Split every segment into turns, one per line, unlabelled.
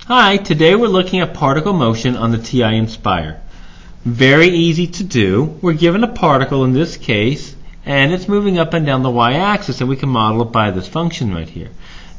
Hi, today we're looking at particle motion on the TI Nspire. Very easy to do. We're given a particle in this case, and it's moving up and down the y-axis, and we can model it by this function right here.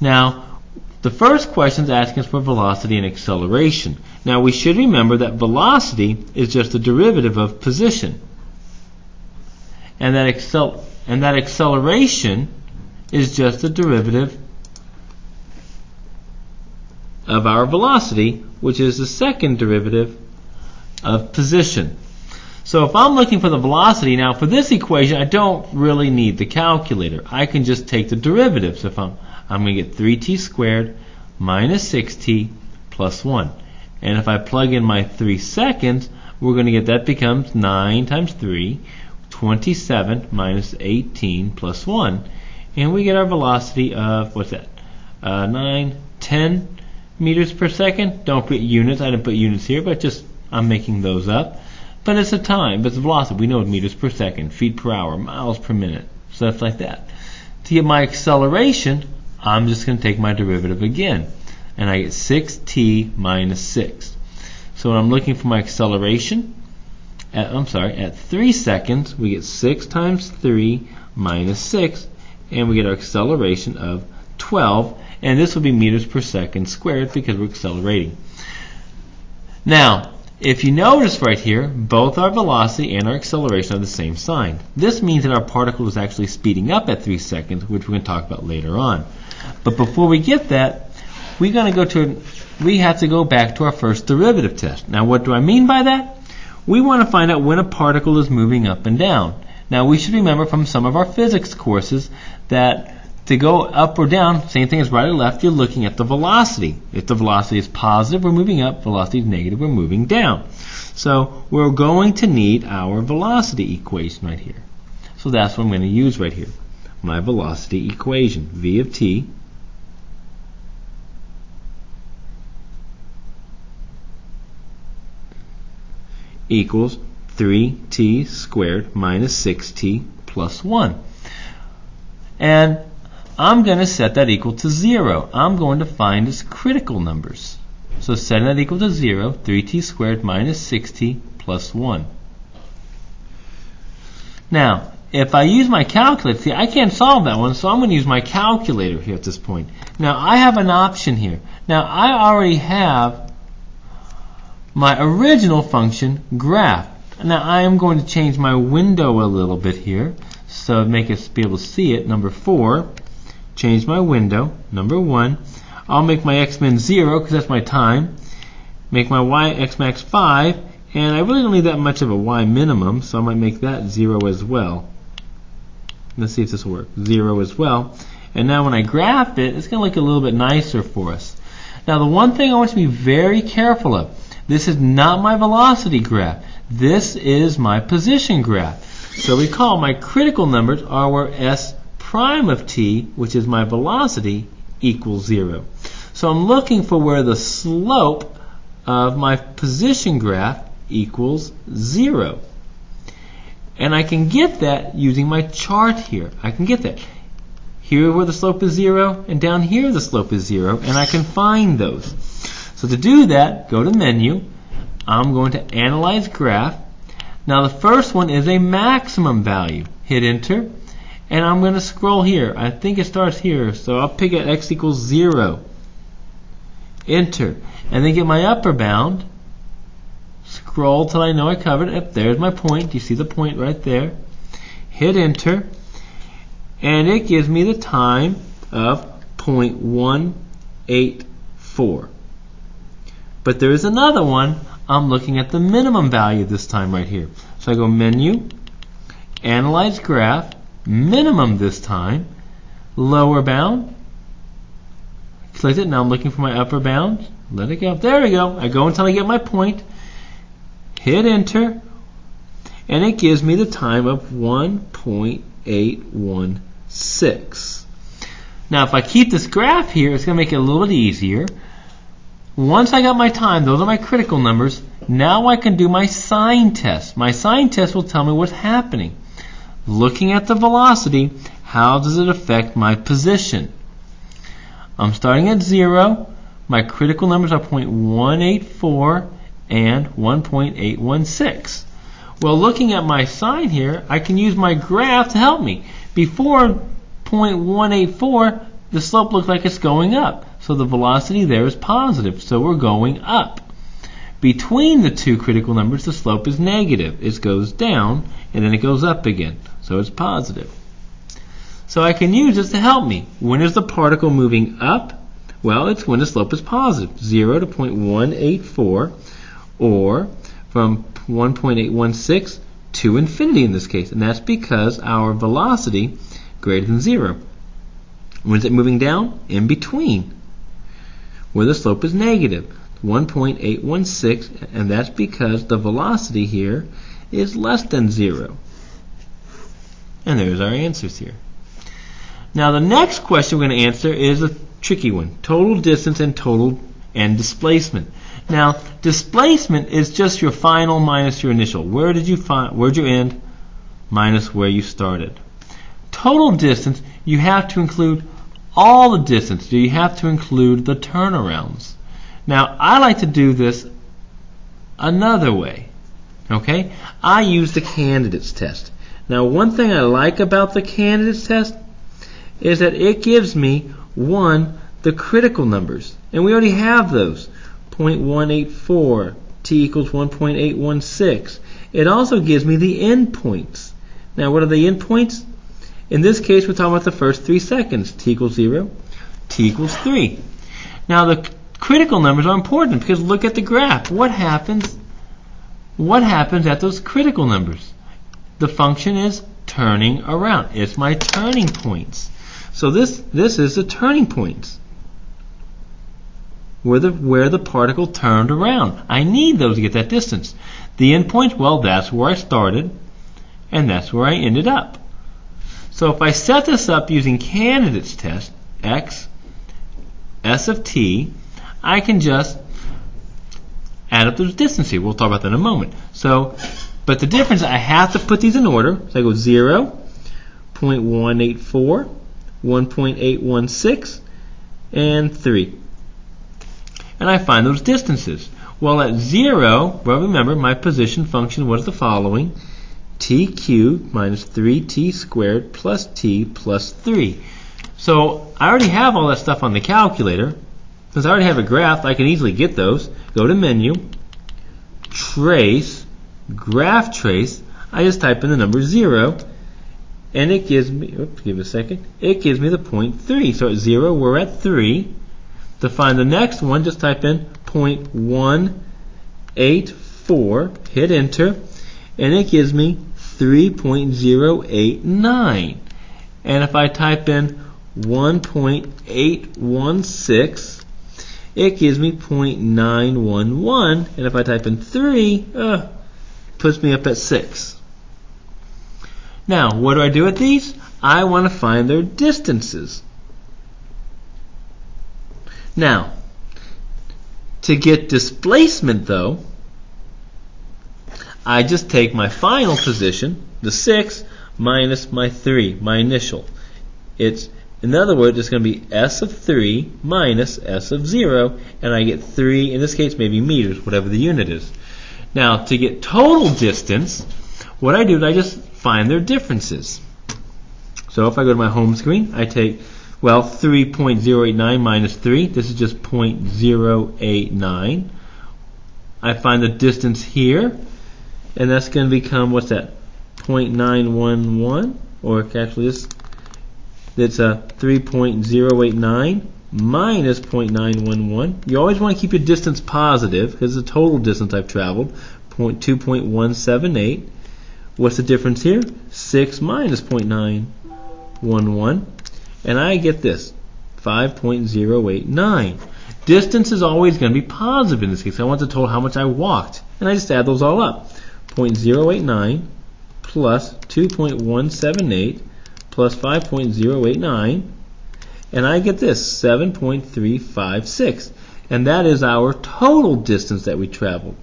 Now, the first question is asking us for velocity and acceleration. Now, we should remember that velocity is just a derivative of position, and that acceleration is just a derivative of our velocity, which is the second derivative of position. So if I'm looking for the velocity, now for this equation I don't really need the calculator. I can just take the derivatives. If I'm going to get 3t squared minus 6t plus 1. And if I plug in my 3 seconds, we're going to get that becomes 9 times 3, 27 minus 18 plus 1. And we get our velocity of, what's that, 10 meters per second. Don't put units. I didn't put units here, but just I'm making those up. But it's a time, but it's velocity. We know it's meters per second, feet per hour, miles per minute, stuff like that. To get my acceleration, I'm just going to take my derivative again, and I get 6t minus 6. So when I'm looking for my acceleration, at 3 seconds, we get 6 times 3 minus 6, and we get our acceleration of 12. And this will be meters per second squared because we're accelerating. Now, if you notice right here, both our velocity and our acceleration are the same sign. This means that our particle is actually speeding up at 3 seconds, which we're going to talk about later on. But before we get that, we have to go back to our first derivative test. Now, what do I mean by that? We want to find out when a particle is moving up and down. Now, we should remember from some of our physics courses that to go up or down, same thing as right or left, you're looking at the velocity. If the velocity is positive, we're moving up. Velocity is negative, we're moving down. So we're going to need our velocity equation right here. So that's what I'm going to use right here. My velocity equation, v of t equals 3t squared minus 6t plus 1. And I'm going to set that equal to 0. I'm going to find its critical numbers. So setting that equal to 0, 3t squared minus 6t plus 1. Now, if I use my calculator, see, I can't solve that one, so I'm going to use my calculator here at this point. Now, I have an option here. Now, I already have my original function graphed. Now, I am going to change my window a little bit here, so make us be able to see it. Number 4. Change my window. Number 1. I'll make my x-min 0 because that's my time. Make my x-max 5. And I really don't need that much of a y minimum, so I might make that 0 as well. Let's see if this will work. 0 as well. And now when I graph it, it's going to look a little bit nicer for us. Now the one thing I want you to be very careful of, this is not my velocity graph. This is my position graph. So recall my critical numbers are where s prime of t, which is my velocity, equals 0. So I'm looking for where the slope of my position graph equals 0. And I can get that using my chart here. I can get that. Here where the slope is 0, and down here the slope is 0, and I can find those. So to do that, go to Menu. I'm going to Analyze Graph. Now the first one is a maximum value. Hit Enter. And I'm going to scroll here. I think it starts here, so I'll pick at x equals 0. Enter. And then get my upper bound. Scroll till I know I covered it. There's my point. You see the point right there. Hit Enter. And it gives me the time of 0.184. But there is another one. I'm looking at the minimum value this time right here. So I go Menu, Analyze Graph, minimum this time, lower bound, select it. Now I'm looking for my upper bound, let it go, there we go. I go until I get my point, hit Enter, and it gives me the time of 1.816. Now if I keep this graph here, it's going to make it a little bit easier. Once I got my time, those are my critical numbers, now I can do my sign test. My sign test will tell me what's happening. Looking at the velocity, how does it affect my position? I'm starting at 0. My critical numbers are 0.184 and 1.816. Well, looking at my sign here, I can use my graph to help me. Before 0.184, the slope looks like it's going up. So the velocity there is positive, so we're going up. Between the two critical numbers, the slope is negative. It goes down, and then it goes up again. So it's positive. So I can use this to help me. When is the particle moving up? Well, it's when the slope is positive, 0 to 0.184, or from 1.816 to infinity in this case. And that's because our velocity greater than 0. When is it moving down? In between, where the slope is negative, 1.816, and that's because the velocity here is less than 0. And there's our answers here. Now the next question we're going to answer is a tricky one. Total distance and displacement. Now displacement is just your final minus your initial. Where'd you end minus where you started. Total distance, you have to include all the distance. You have to include the turnarounds. Now I like to do this another way. Okay? I use the candidates test. Now one thing I like about the candidates test is that it gives me, one, the critical numbers. And we already have those. 0.184, t equals 1.816. It also gives me the endpoints. Now what are the endpoints? In this case we're talking about the first 3 seconds. T equals 0, t equals 3. Now the critical numbers are important because look at the graph. What happens at those critical numbers? The function is turning around. It's my turning points. So this is the turning points where the particle turned around. I need those to get that distance. The endpoints, well, that's where I started and that's where I ended up. So if I set this up using candidates test, x, s of t, I can just add up those distances here. We'll talk about that in a moment. So, but the difference, I have to put these in order. So I go 0, 0.184, 1.816, and 3. And I find those distances. Well, at 0, well, remember, my position function was the following. T cubed minus 3t squared plus t plus 3. So I already have all that stuff on the calculator. Since I already have a graph, I can easily get those. Go to menu, trace, graph trace. I just type in the number 0, and it gives me, oops, give it a second, it gives me the 0.3. So at 0, we're at 3. To find the next one, just type in 0.184, hit enter, and it gives me 3.089. And if I type in 1.816, it gives me 0.911. And if I type in 3, puts me up at 6. Now, what do I do with these? I want to find their distances. Now, to get displacement though, I just take my final position, the 6, minus my 3, my initial. It's, in other words, it's going to be s of 3 minus s of 0, and I get 3, in this case maybe meters, whatever the unit is. Now, to get total distance, what I do is I just find their differences. So if I go to my home screen, I take, well, 3.089 minus 3, this is just 0.089. I find the distance here, and that's going to become, what's that, 0.911, or actually it's a 3.089 minus 0.911. You always want to keep your distance positive, because it's the total distance I've traveled, 2.178. What's the difference here? 6 minus 0.911, and I get this, 5.089. Distance is always going to be positive in this case. I want the total how much I walked, and I just add those all up. 0.089 plus 2.178 plus 5.089, and I get this, 7.356. And that is our total distance that we traveled.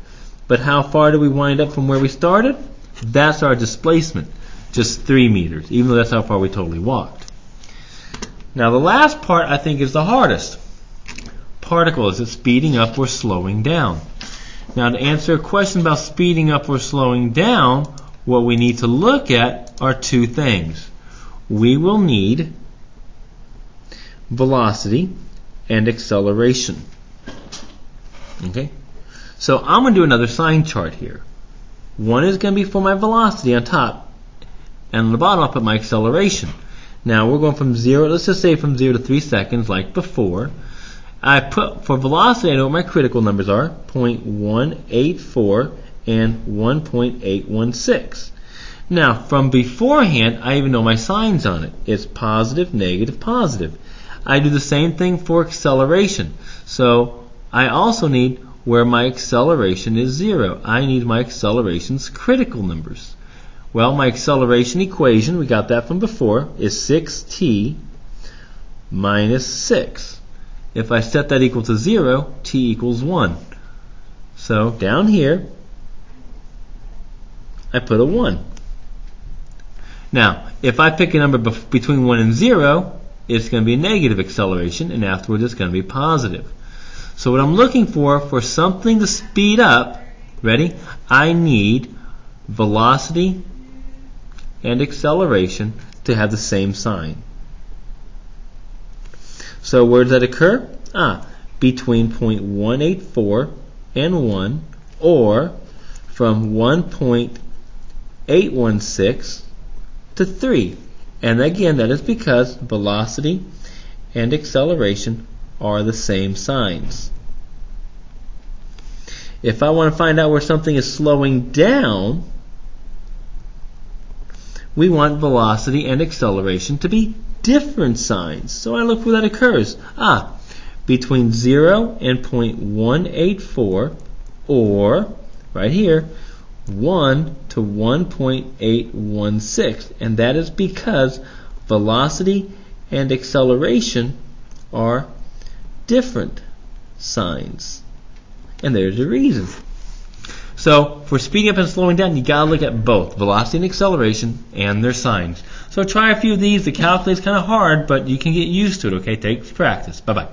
But how far did we wind up from where we started? That's our displacement, just 3 meters, even though that's how far we totally walked. Now the last part I think is the hardest. particle? Is it speeding up or slowing down? Now, to answer a question about speeding up or slowing down, what we need to look at are two things. We will need velocity and acceleration. Okay? So I'm going to do another sign chart here. One is going to be for my velocity on top, and on the bottom I'll put my acceleration. Now we're going from 0, let's just say from 0 to 3 seconds like before. I put, for velocity, I know what my critical numbers are, 0.184 and 1.816. Now, from beforehand, I even know my signs on it. It's positive, negative, positive. I do the same thing for acceleration. So, I also need where my acceleration is 0. I need my acceleration's critical numbers. Well, my acceleration equation, we got that from before, is 6t minus 6. If I set that equal to 0, t equals 1. So down here, I put a 1. Now, if I pick a number between 1 and 0, it's going to be a negative acceleration, and afterwards it's going to be positive. So what I'm looking for something to speed up, ready? I need velocity and acceleration to have the same sign. So where does that occur? Between 0.184 and 1, or from 1.816 to 3. And again, that is because velocity and acceleration are the same signs. If I want to find out where something is slowing down, we want velocity and acceleration to be different signs. So I look where that occurs. Between 0 and 0.184, or right here, 1 to 1.816. And that is because velocity and acceleration are different signs. And there's a reason. So for speeding up and slowing down, you got to look at both velocity and acceleration and their signs. So try a few of these. The calculator's kind of hard, but you can get used to it. Okay, take practice. Bye-bye.